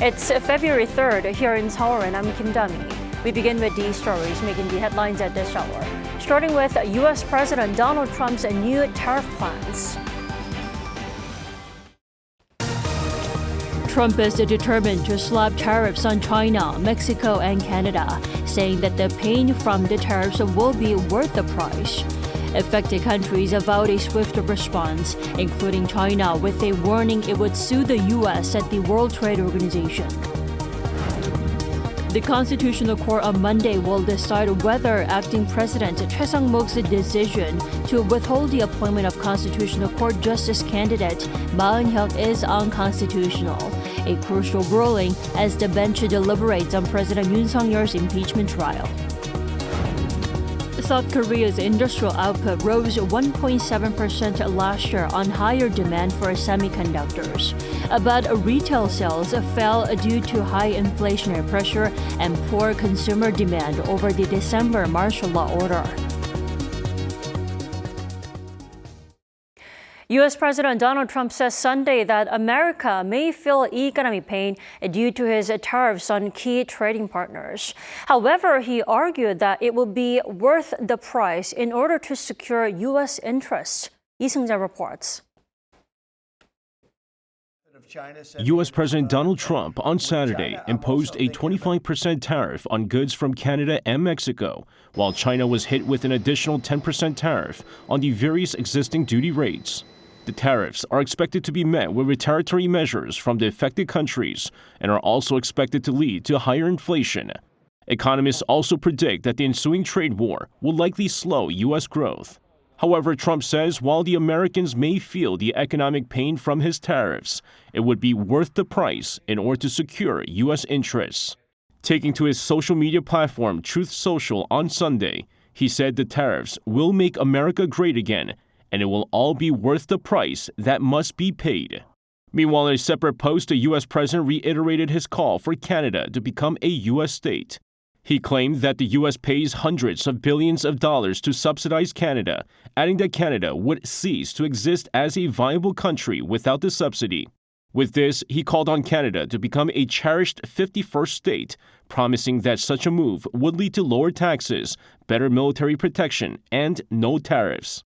It's February 3rd here in Seoul, and I'm Kim Dami. We begin with these stories making the headlines at this hour. Starting with U.S. President Donald Trump's new tariff plans. Trump is determined to slap tariffs on China, Mexico, and Canada, saying that the pain from the tariffs will be worth the price. Affected countries vowed a swift response, including China, with a warning it would sue the U.S. at the World Trade Organization. The Constitutional Court on Monday will decide whether acting President Choi Sang-mok's decision to withhold the appointment of Constitutional Court Justice candidate Ma Eun-hyuk is unconstitutional, a crucial ruling as the bench deliberates on President Yoon Suk-yeol's impeachment trial. South Korea's industrial output rose 1.7% last year on higher demand for semiconductors. But retail sales fell due to high inflationary pressure and poor consumer demand over the December martial law order. U.S. President Donald Trump says Sunday that America may feel economic pain due to his tariffs on key trading partners. However, he argued that it will be worth the price in order to secure U.S. interests. Lee Seung-jae reports. U.S. President Donald Trump on Saturday imposed a 25% tariff on goods from Canada and Mexico, while China was hit with an additional 10% tariff on the various existing duty rates. The tariffs are expected to be met with retaliatory measures from the affected countries and are also expected to lead to higher inflation. Economists also predict that the ensuing trade war will likely slow U.S. growth. However, Trump says while the Americans may feel the economic pain from his tariffs, it would be worth the price in order to secure U.S. interests. Taking to his social media platform Truth Social on Sunday, he said the tariffs will make America great again, and it will all be worth the price that must be paid. Meanwhile, in a separate post, the U.S. president reiterated his call for Canada to become a U.S. state. He claimed that the U.S. pays hundreds of billions of dollars to subsidize Canada, adding that Canada would cease to exist as a viable country without the subsidy. With this, he called on Canada to become a cherished 51st state, promising that such a move would lead to lower taxes, better military protection, and no tariffs.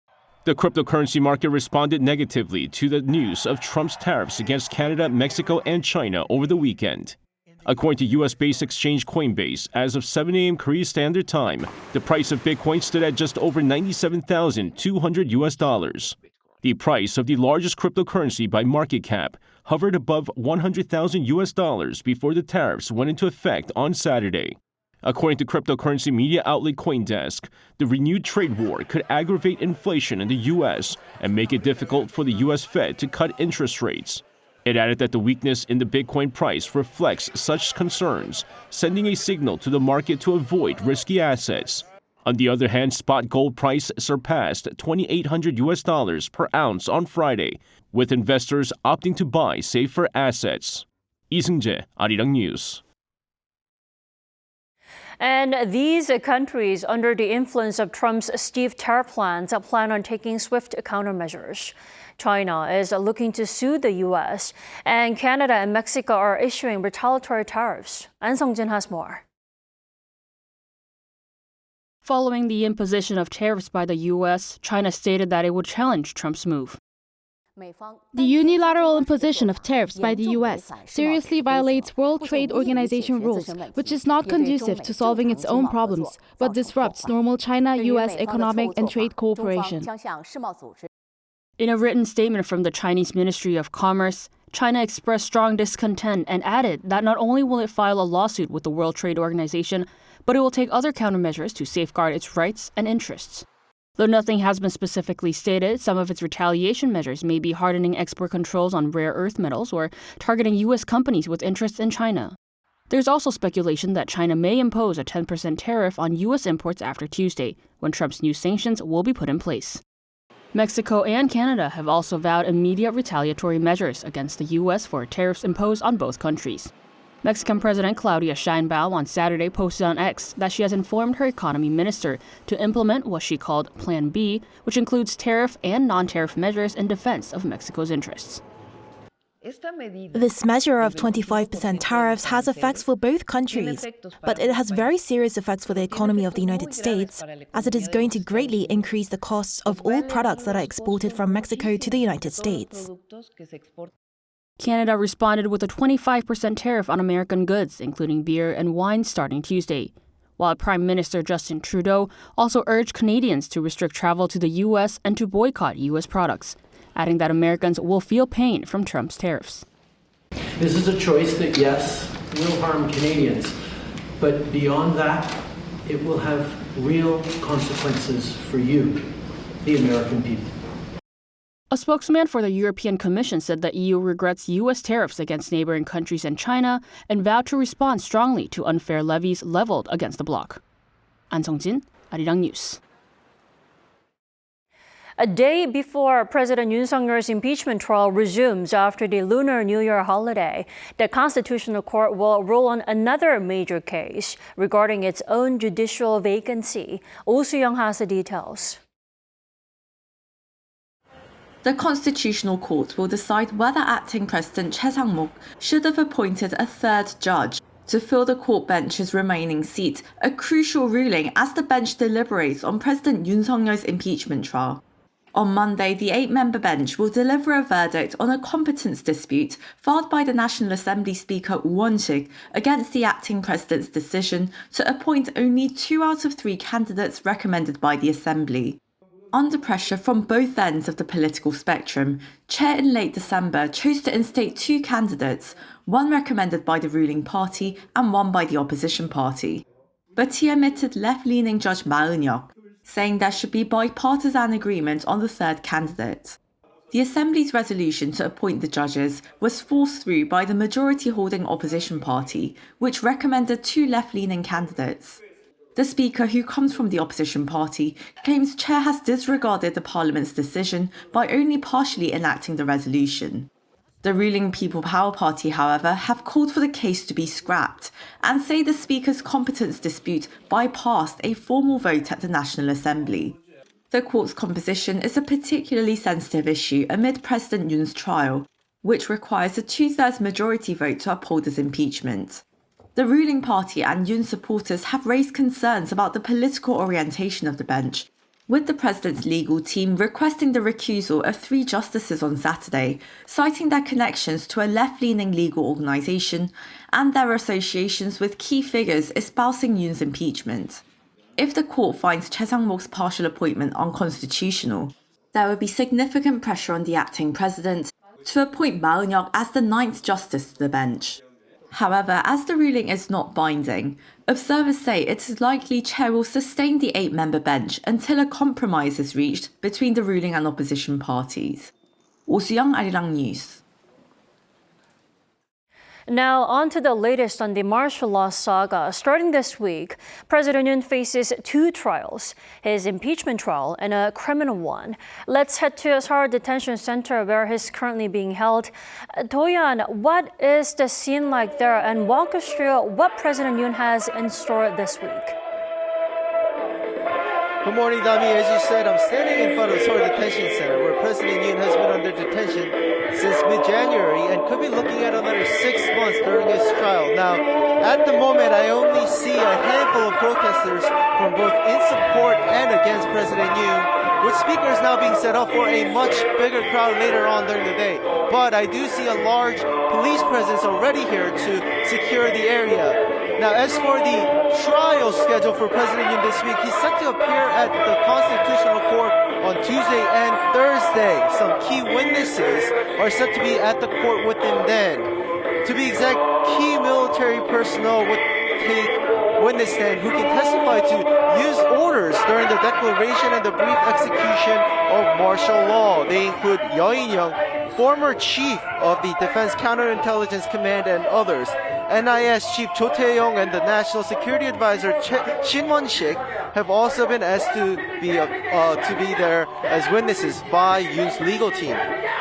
The cryptocurrency market responded negatively to the news of Trump's tariffs against Canada, Mexico, and China over the weekend. According to U.S.-based exchange Coinbase, as of 7 a.m. Korea Standard Time, the price of Bitcoin stood at just over $97,200 US. The price of the largest cryptocurrency by market cap hovered above $100,000 US before the tariffs went into effect on Saturday. According to cryptocurrency media outlet CoinDesk, the renewed trade war could aggravate inflation in the U.S. and make it difficult for the U.S. Fed to cut interest rates. It added that the weakness in the Bitcoin price reflects such concerns, sending a signal to the market to avoid risky assets. On the other hand, spot gold price surpassed $2,800 US per ounce on Friday, with investors opting to buy safer assets. Lee Seung-jae, Arirang News. And these countries, under the influence of Trump's stiff tariff plans, plan on taking swift countermeasures. China is looking to sue the U.S., and Canada and Mexico are issuing retaliatory tariffs. An Sung-jin has more. Following the imposition of tariffs by the U.S., China stated that it would challenge Trump's move. The unilateral imposition of tariffs by the U.S. seriously violates World Trade Organization rules, which is not conducive to solving its own problems, but disrupts normal China-U.S. economic and trade cooperation. In a written statement from the Chinese Ministry of Commerce, China expressed strong discontent and added that not only will it file a lawsuit with the World Trade Organization, but it will take other countermeasures to safeguard its rights and interests. Though nothing has been specifically stated, some of its retaliation measures may be hardening export controls on rare earth metals or targeting U.S. companies with interests in China. There's also speculation that China may impose a 10% tariff on U.S. imports after Tuesday, when Trump's new sanctions will be put in place. Mexico and Canada have also vowed immediate retaliatory measures against the U.S. for tariffs imposed on both countries. Mexican President Claudia Sheinbaum on Saturday posted on X that she has informed her economy minister to implement what she called Plan B, which includes tariff and non-tariff measures in defense of Mexico's interests. This measure of 25% tariffs has effects for both countries, but it has very serious effects for the economy of the United States, as it is going to greatly increase the costs of all products that are exported from Mexico to the United States. Canada responded with a 25% tariff on American goods, including beer and wine, starting Tuesday, while Prime Minister Justin Trudeau also urged Canadians to restrict travel to the U.S. and to boycott U.S. products, adding that Americans will feel pain from Trump's tariffs. This is a choice that, yes, will harm Canadians, but beyond that, it will have real consequences for you, the American people. A spokesman for the European Commission said the EU regrets U.S. tariffs against neighboring countries and China and vowed to respond strongly to unfair levies leveled against the bloc. An Sung-jin, Arirang News. A day before President Yoon's impeachment trial resumes after the Lunar New Year holiday, the Constitutional Court will rule on another major case regarding its own judicial vacancy. Oh Soo-young has the details. The Constitutional Court will decide whether acting President Choi Sang-mok should have appointed a third judge to fill the court bench's remaining seat, a crucial ruling as the bench deliberates on President Yoon's impeachment trial. On Monday, the 8-member bench will deliver a verdict on a competence dispute filed by the National Assembly Speaker Woo Won-sik against the acting president's decision to appoint only 2 out of 3 candidates recommended by the Assembly. Under pressure from both ends of the political spectrum, Chair in late December chose to instate 2 candidates, one recommended by the ruling party and one by the opposition party. But he omitted left-leaning Judge Ma Eun-hyuk, saying there should be bipartisan agreement on the third candidate. The Assembly's resolution to appoint the judges was forced through by the majority-holding opposition party, which recommended 2 left-leaning candidates. The Speaker, who comes from the opposition party, claims Chair has disregarded the Parliament's decision by only partially enacting the resolution. The ruling People Power Party, however, have called for the case to be scrapped and say the Speaker's competence dispute bypassed a formal vote at the National Assembly. The court's composition is a particularly sensitive issue amid President Yoon's trial, which requires a 2/3 majority vote to uphold his impeachment. The ruling party and Yoon supporters have raised concerns about the political orientation of the bench, with the president's legal team requesting the recusal of 3 justices on Saturday, citing their connections to a left-leaning legal organisation and their associations with key figures espousing Yoon's impeachment. If the court finds Choi Sang-mok's partial appointment unconstitutional, there would be significant pressure on the acting president to appoint Ma Eun-hyuk as the 9th justice to the bench. However, as the ruling is not binding, observers say it is likely Chair will sustain the 8-member bench until a compromise is reached between the ruling and opposition parties. Oh Soo-young, Arirang News. Now, on to the latest on the martial law saga. Starting this week, President Yoon faces 2 trials, his impeachment trial and a criminal one. Let's head to Seoul Detention Center where he's currently being held. Do-yeon, what is the scene like there, and walk us through what President Yoon has in store this week? Good morning, Dami. As you said, I'm standing in front of Seoul Detention Center where President Yoon has been under detention since mid-January and could be looking at another 6 months during his trial. Now, at the moment, I only see a handful of protesters from both in support and against President Yoon, with speakers now being set up for a much bigger crowd later on during the day. But I do see a large police presence already here to secure the area. Now, as for the trial schedule for President Yoon this week, he's set to appear at the Constitutional Court on Tuesday and Thursday. Some key witnesses are set to be at the court with him then. To be exact, key military personnel would take witness stand who can testify to use orders during the declaration and the brief execution of martial law. They include Yeo In-young, former chief of the Defense Counterintelligence Command, and others. NIS Chief Cho Tae-yong and the National Security Advisor Shin Won-sik have also been asked to be there as witnesses by Yoon's legal team.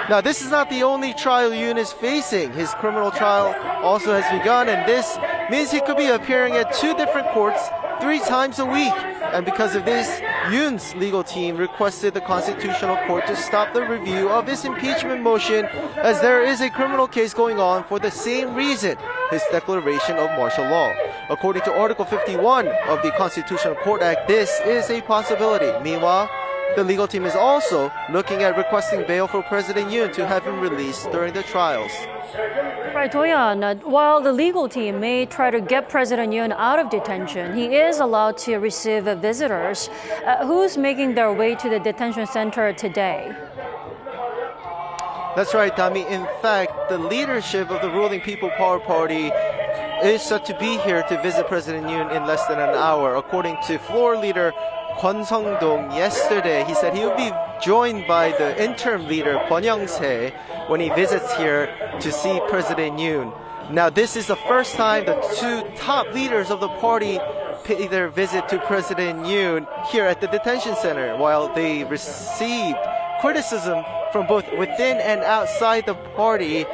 Now, this is not the only trial Yoon is facing. His criminal trial also has begun, and this means he could be appearing at 2 different courts 3 times a week. And because of this, Yoon's legal team requested the Constitutional Court to stop the review of his impeachment motion as there is a criminal case going on for the same reason, his declaration of martial law. According to Article 51 of the Constitutional Court Act, this is a possibility. Meanwhile, the legal team is also looking at requesting bail for President Yoon to have him released during the trials. Right, Toyan, while the legal team may try to get President Yoon out of detention, he is allowed to receive visitors. Who's making their way to the detention center today? That's right, Tommy. In fact, the leadership of the ruling People Power Party is set to be here to visit President Yoon in less than an hour. According to floor leader Kwon Sung-dong yesterday, he said he will be joined by the interim leader Kwon Young-se when he visits here to see President Yoon. Now, this is the first time the two top leaders of the party pay their visit to President Yoon here at the detention center. While they received criticism from both within and outside the party,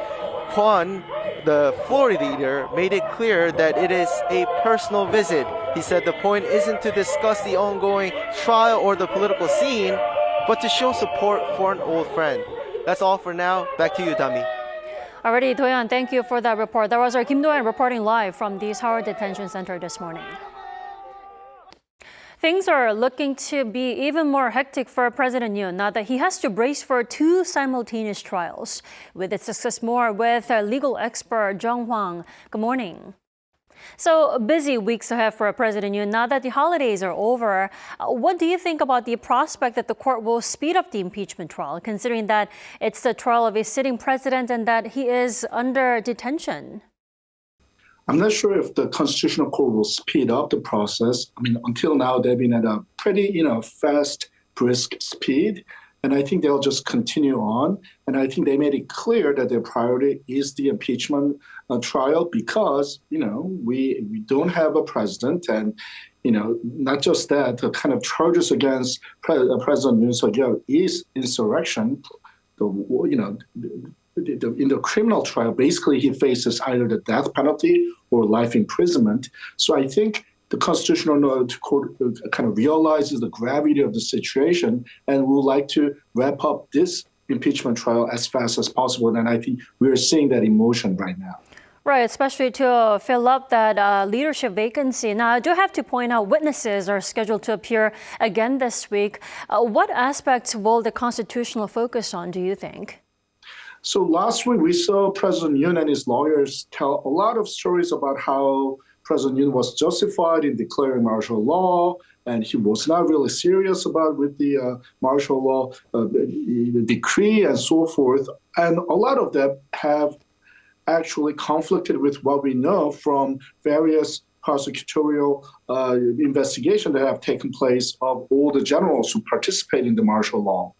Kwon, the floor leader, made it clear that it is a personal visit. He said the point isn't to discuss the ongoing trial or the political scene, but to show support for an old friend. That's all for now. Back to you, Dami. Alrighty, Toyan, thank you for that report. That was our Kim Do-yeon reporting live from the Seoul Detention Center this morning. Things are looking to be even more hectic for President Yoon now that he has to brace for two simultaneous trials. We discuss more with legal expert Jung Hwang. Good morning. So busy weeks ahead for President Yoon now that the holidays are over. What do you think about the prospect that the court will speed up the impeachment trial, considering that it's the trial of a sitting president and that he is under detention? I'm not sure if the Constitutional Court will speed up the process. I mean, until now, they've been at a pretty, fast, brisk speed. And I think they'll just continue on. And I think they made it clear that their priority is the impeachment trial because, we don't have a president. And, not just that, the kind of charges against President Yoon Suk-yeol is insurrection. In the criminal trial, basically he faces either the death penalty or life imprisonment. So I think the Constitutional Court kind of realizes the gravity of the situation and would like to wrap up this impeachment trial as fast as possible. And I think we're seeing that in motion right now. Right, especially to fill up that leadership vacancy. Now, I do have to point out witnesses are scheduled to appear again this week. What aspects will the Constitutional focus on, do you think? So last week, we saw President Yoon and his lawyers tell a lot of stories about how President Yoon was justified in declaring martial law, and he was not really serious about with the martial law the decree and so forth. And a lot of them have actually conflicted with what we know from various prosecutorial investigations that have taken place of all the generals who participate in the martial law.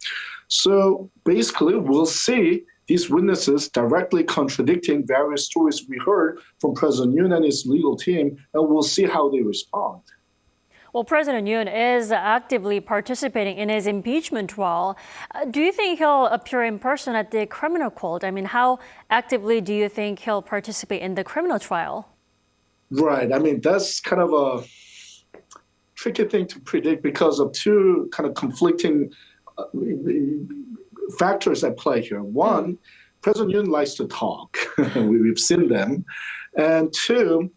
So basically, we'll see these witnesses directly contradicting various stories we heard from President Yoon and his legal team, and we'll see how they respond. Well, President Yoon is actively participating in his impeachment trial. Do you think he'll appear in person at the criminal court? I mean, how actively do you think he'll participate in the criminal trial? Right. I mean, that's kind of a tricky thing to predict because of two kind of conflicting factors at play here. One, President Yoon likes to talk. We've seen them. And two,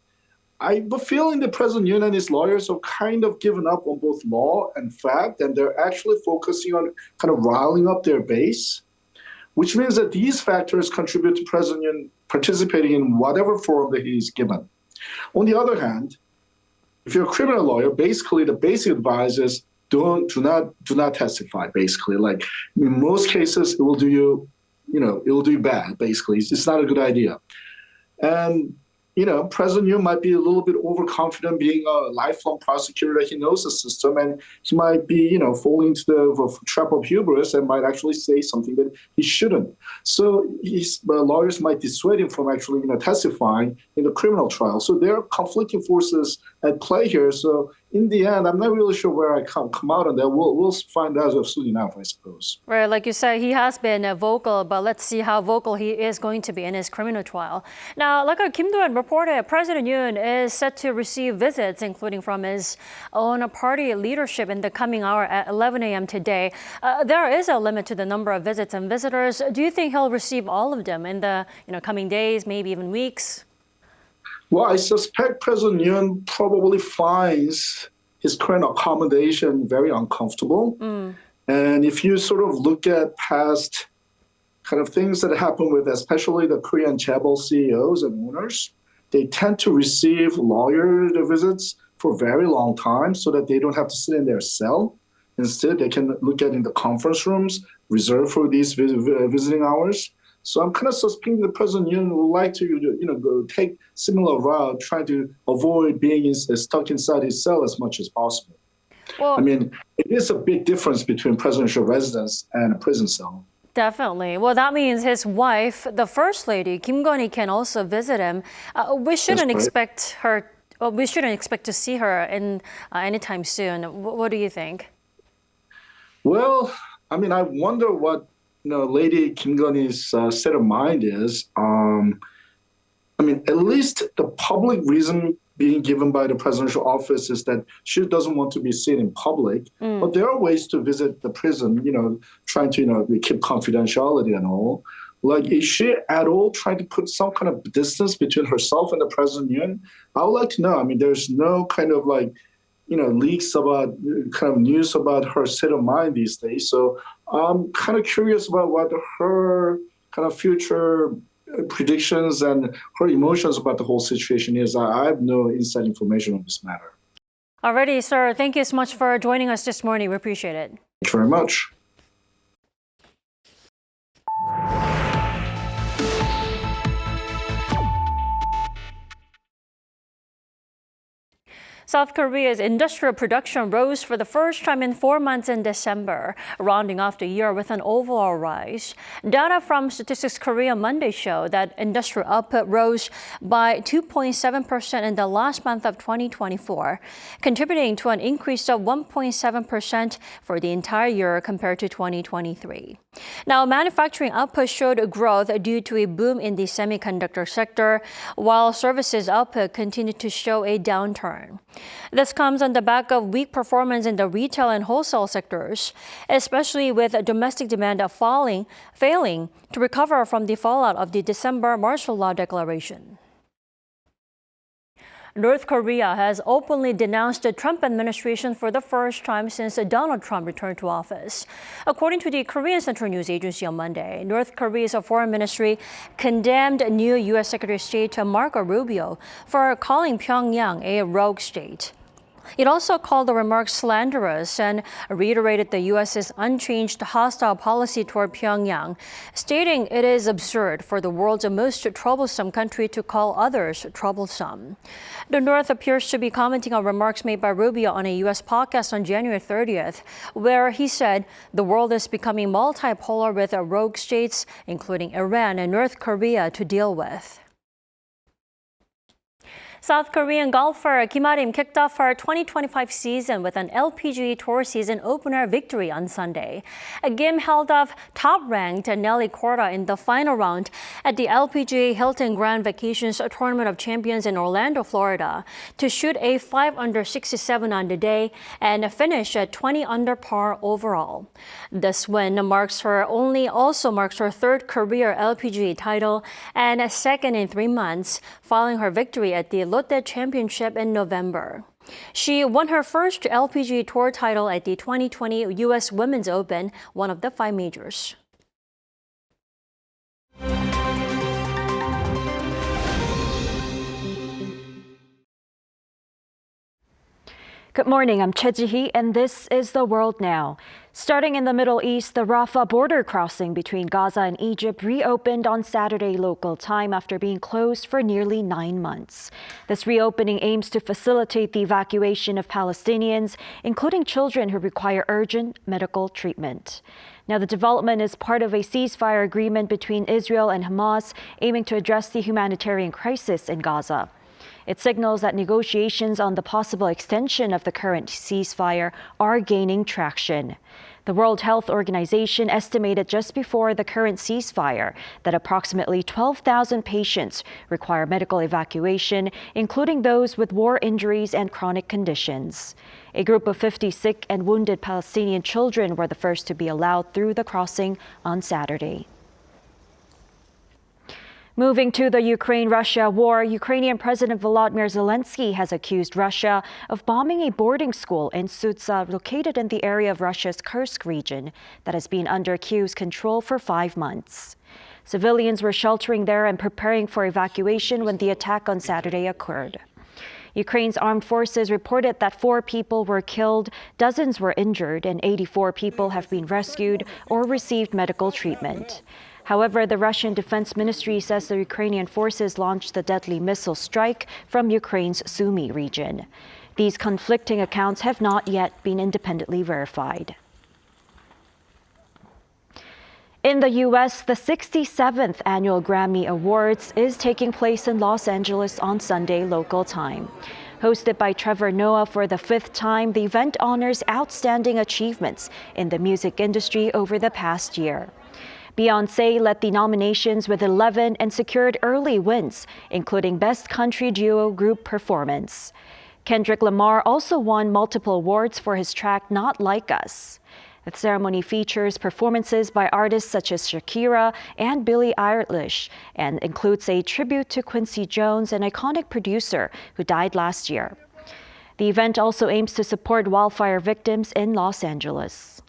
I have a feeling that President Yoon and his lawyers have kind of given up on both law and fact, and they're actually focusing on kind of riling up their base, which means that these factors contribute to President Yoon participating in whatever forum that he's given. On the other hand, if you're a criminal lawyer, basically the basic advice is do not testify, basically. Like in most cases, it will do you, it will do you bad, basically. It's not a good idea. And President Yoon might be a little bit overconfident being a lifelong prosecutor that he knows the system, and he might be, falling into the trap of hubris and might actually say something that he shouldn't. So his lawyers might dissuade him from actually, testifying in the criminal trial. So there are conflicting forces at play here. So in the end, I'm not really sure where I come out on that. We'll find out soon enough, I suppose. Right, like you said, he has been vocal, but let's see how vocal he is going to be in his criminal trial. Now, like Kim Do-yeon reported, President Yoon is set to receive visits, including from his own party leadership in the coming hour at 11 a.m. today. There is a limit to the number of visits and visitors. Do you think he'll receive all of them in the coming days, maybe even weeks? Well, I suspect President Yoon probably finds his current accommodation very uncomfortable. And if you sort of look at past kind of things that happen with especially the Korean chaebol CEOs and owners, they tend to receive lawyer visits for a very long time so that they don't have to sit in their cell. Instead, they can look at in the conference rooms reserved for these visiting hours. So I'm kind of suspecting that President Yoon would like to, go take similar route, trying to avoid being stuck inside his cell as much as possible. Well, I mean, it is a big difference between presidential residence and a prison cell. Definitely. Well, that means his wife, the First Lady, Kim Gun-hee, can also visit him. We shouldn't expect her. Well, we shouldn't expect to see her in anytime soon. What do you think? Well, I mean, I wonder what Lady Kim Gun-hee's state of mind is. I mean, at least the public reason being given by the presidential office is that she doesn't want to be seen in public. But there are ways to visit the prison, trying to keep confidentiality and all. Like, is she at all trying to put some kind of distance between herself and the President Yoon? I would like to know. I mean, there's no kind of leaks about kind of news about her state of mind these days. So I'm kind of curious about what her kind of future predictions and her emotions about the whole situation is. I have no inside information on this matter. Alrighty, sir. Thank you so much for joining us this morning. We appreciate it. Thank you very much. South Korea's industrial production rose for the first time in 4 months in December, rounding off the year with an overall rise. Data from Statistics Korea Monday show that industrial output rose by 2.7% in the last month of 2024, contributing to an increase of 1.7% for the entire year compared to 2023. Now, manufacturing output showed growth due to a boom in the semiconductor sector, while services output continued to show a downturn. This comes on the back of weak performance in the retail and wholesale sectors, especially with domestic demand failing to recover from the fallout of the December martial law declaration. North Korea has openly denounced the Trump administration for the first time since Donald Trump returned to office. According to the Korean Central News Agency on Monday, North Korea's foreign ministry condemned new U.S. Secretary of State Marco Rubio for calling Pyongyang a rogue state. It also called the remarks slanderous and reiterated the U.S.'s unchanged hostile policy toward Pyongyang, stating it is absurd for the world's most troublesome country to call others troublesome. The North appears to be commenting on remarks made by Rubio on a U.S. podcast on January 30th, where he said the world is becoming multipolar with rogue states, including Iran and North Korea, to deal with. South Korean golfer Kim A-lim kicked off her 2025 season with an LPGA Tour season opener victory on Sunday. Kim held off top-ranked Nelly Korda in the final round at the LPGA Hilton Grand Vacations Tournament of Champions in Orlando, Florida, to shoot a 5 under 67 on the day and finish at 20 under par overall. This win also marks her third career LPGA title and second in 3 months, following her victory at the Lotte Championship in November. She won her first LPGA Tour title at the 2020 U.S. Women's Open, one of the 5 majors. Good morning, I'm Choi Ji-hee, and this is The World Now. Starting in the Middle East, the Rafah border crossing between Gaza and Egypt reopened on Saturday local time after being closed for nearly 9 months. This reopening aims to facilitate the evacuation of Palestinians, including children who require urgent medical treatment. Now, the development is part of a ceasefire agreement between Israel and Hamas, aiming to address the humanitarian crisis in Gaza. It signals that negotiations on the possible extension of the current ceasefire are gaining traction. The World Health Organization estimated just before the current ceasefire that approximately 12,000 patients require medical evacuation, including those with war injuries and chronic conditions. A group of 50 sick and wounded Palestinian children were the first to be allowed through the crossing on Saturday. Moving to the Ukraine-Russia war, Ukrainian President Volodymyr Zelensky has accused Russia of bombing a boarding school in Sudzha, located in the area of Russia's Kursk region that has been under Kyiv's control for 5 months. Civilians were sheltering there and preparing for evacuation when the attack on Saturday occurred. Ukraine's armed forces reported that 4 people were killed, dozens were injured, and 84 people have been rescued or received medical treatment. However, the Russian Defense Ministry says the Ukrainian forces launched the deadly missile strike from Ukraine's Sumy region. These conflicting accounts have not yet been independently verified. In the U.S., the 67th annual Grammy Awards is taking place in Los Angeles on Sunday local time. Hosted by Trevor Noah for the 5th time, the event honors outstanding achievements in the music industry over the past year. Beyoncé led the nominations with 11 and secured early wins, including Best Country Duo Group Performance. Kendrick Lamar also won multiple awards for his track Not Like Us. The ceremony features performances by artists such as Shakira and Billie Eilish and includes a tribute to Quincy Jones, an iconic producer who died last year. The event also aims to support wildfire victims in Los Angeles.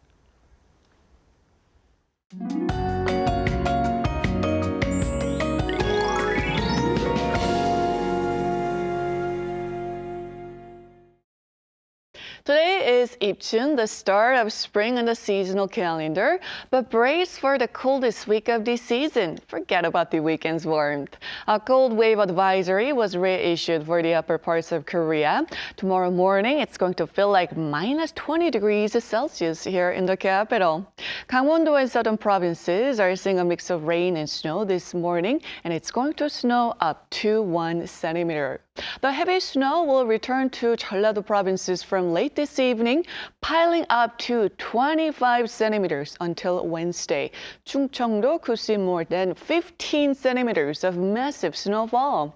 Today is Ipchun, the start of spring on the seasonal calendar, but brace for the coldest week of the season. Forget about the weekend's warmth. A cold wave advisory was reissued for the upper parts of Korea. Tomorrow morning, it's going to feel like minus 20 degrees Celsius here in the capital. Gangwon-do and southern provinces are seeing a mix of rain and snow this morning, and it's going to snow up to 1 centimeter. The heavy snow will return to Jeollado provinces from late this evening, piling up to 25 centimeters until Wednesday. Chungcheong-do could see more than 15 centimeters of massive snowfall.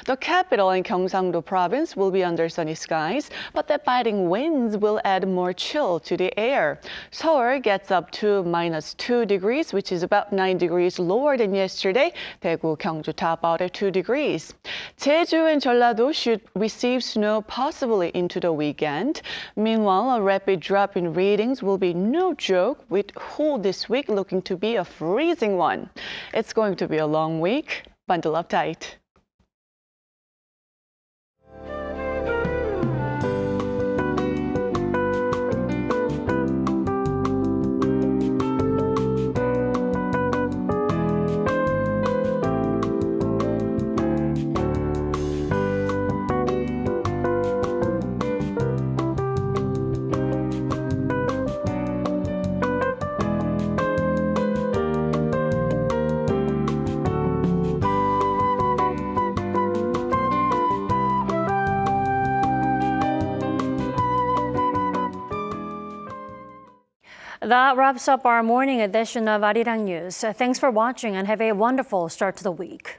The capital and Gyeongsang-do province will be under sunny skies, but the biting winds will add more chill to the air. Seoul gets up to minus 2 degrees, which is about 9 degrees lower than yesterday. Daegu, Gyeongju top out at 2 degrees. Jeju and Jeollado should receive snow possibly into the weekend. Meanwhile, a rapid drop in readings will be no joke, with Seoul this week looking to be a freezing one. It's going to be a long week. Bundle up tight. That wraps up our morning edition of Arirang News. Thanks for watching and have a wonderful start to the week.